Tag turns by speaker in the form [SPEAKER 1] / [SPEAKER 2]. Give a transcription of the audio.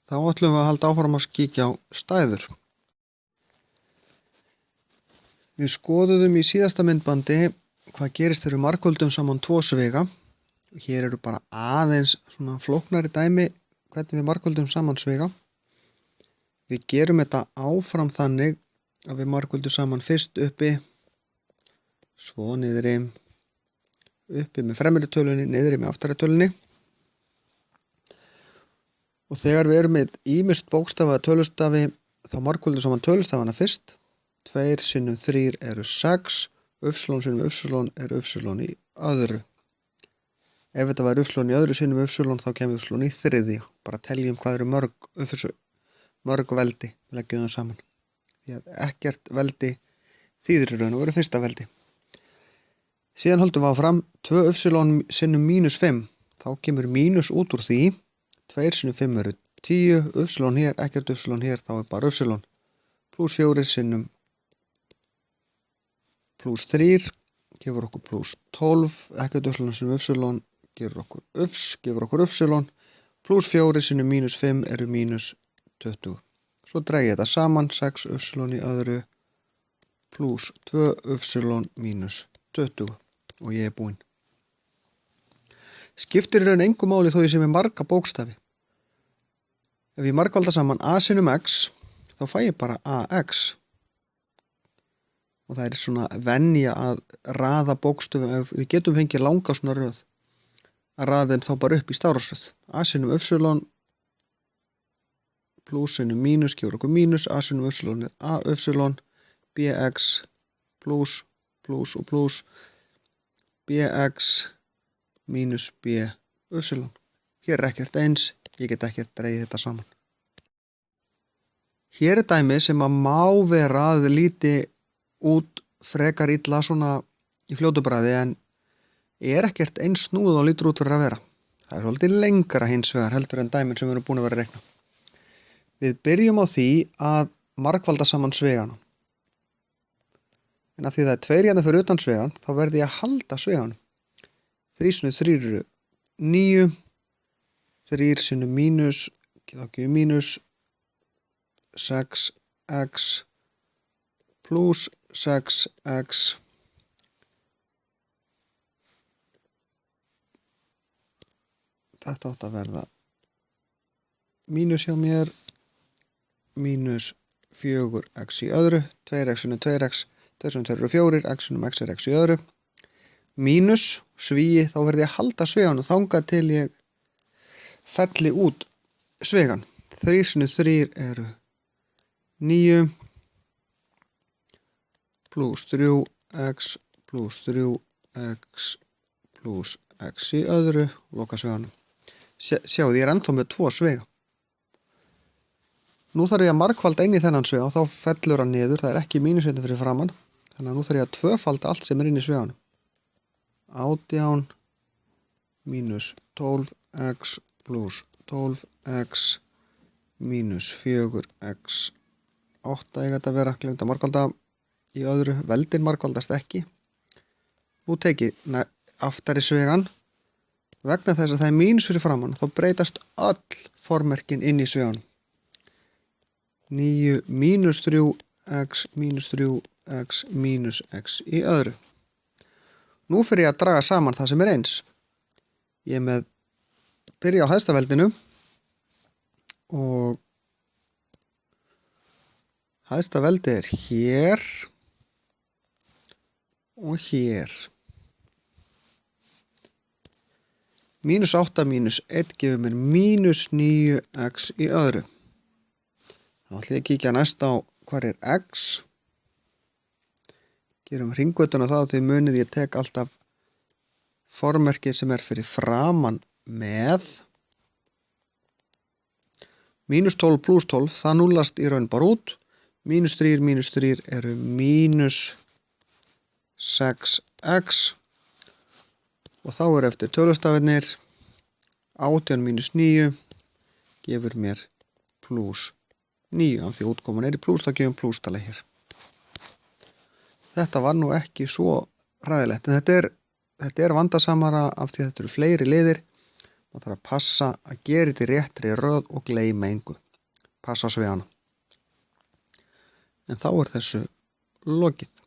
[SPEAKER 1] Þá ætlum við að halda áfram að kíkja á stæður. Við skoðuðum í síðasta myndbandi hvað gerist þegar við margföldum saman 2 sviga. Hér eru bara aðeins svona flóknari dæmi hvernig við margföldum saman sviga. Við gerum þetta áfram þannig að við margföldum saman fyrst uppi, svo niðri, uppi með fremri tölunni, niðri með aftari tölunni. Og þegar við erum með ýmist bókstafa eða tölustafi, þá margföldum saman tölustafana fyrst. 2 sinnum 3 eru 6, y sinnum y er y í öðru. Ef þetta var y í öðru sinnum y, þá kemur y í þriðja. Bara teljum hvað eru mörg veldi, leggjum það saman. Því að ekkert veldi þýðir í raun og veru fyrsta veldi. Síðan höldum við áfram 2 y sinnum -5. Þá kemur mínus út úr því. 2 sinnum 5 eru 10, y hér, ekkert y hér, þá er bara y. Plus 4 sinnum plus 3 gefur okkur plus 12, ekkert y sinnum y gefur okkur y, plus 4 sinnum -5 eru -20. Svo dreg ég þetta saman, 6 y í öðru plus 2 y -20 og ég er búinn. Skiptir í raun engu máli þó ég sé með marga bókstafi. Ef ég margfalda saman a sinnum x, þá fæ ég bara ax. Og það er svona venja að raða bókstöfum, ef við getum fengið langa svona röð, að raða þeim þá bara upp í stafrófsröð. A sinnum y plus sinnum mínus gefur okkur mínus, a sinnum y er a bx plus og plus bx mínus by. Hér er ekkert eins, ég get ekkert dregið þetta saman. Hér er dæmi sem að má vera að líti út frekar illa svona í fljótu bragði, en er ekkert eins snúið og lítur út fyrir að vera. Það er svolítið lengra hins vegar heldur en dæmin sem við erum búin að vera að reikna. Við byrjum á því að margfalda saman svigana. En af því það er 2 hérna fyrir utan svigan, þá verði ég að halda sviganum. 3 sinnum 3 eru 9, 3 sinnum mínus, þá gefur mínus 6x plus 6x þetta átt að verða mínus hjá mér, mínus 4x í öðru, 2x sinnum 2x, 2 sinnum 2 eru 4, x sinnum x er x í öðru, mínus svíi, þá verði ég að halda svigan og þangað til ég felli út svigan. 3 sinnum 3 eru 9 plus 3x plus 3x plus x í öðru, loka sviganum. Sjáðu, ég er ennþá með 2 sviga. Nú þarf ég að margfalda inn í þennan sviga og þá fellur hann niður, það er ekki mínusinn fyrir framann. Þannig að nú þarf ég að tvöfalda allt sem er inn í sviganum. 18 mínus 12x plus 12x mínus 4x 8 eiga þetta að vera, gleymd að margfalda í öðru, veldin margfaldast ekki. Nú tek ég aftari svigan. Vegna þess að það er mínus fyrir framann, þá breytast öll formerkin inn í sviganum. 9 mínus 3x mínus 3x mínus x í öðru. Nú fyrir ég að draga saman það sem er eins. Ég er með byrja á hæsta veldinu og hæsta veldi er hér og hér. Mínus 8 mínus 1 gefur mér mínus 9x í öðru. Þá ætlum ég að kíkja næst á hvar er x. Gerum hringvötuna það því munið ég tek alltaf formerkið sem er fyrir framan með. Mínus 12 plus 12, það núllast í raun bara út. Mínus 3 eru mínus 6x. Og þá er eftir tölustafinir 18 mínus 9 gefur mér plus 9. Af því útkoman er í plus, þá gefum plústala hér. Þetta var nú ekki svo ræðilegt, en þetta er vandasamara af því að þetta eru fleiri liðir. Það þarf að passa að gera þetta í réttri röð og gleyma engu. Passa á svigana. En þá er þessu lokið.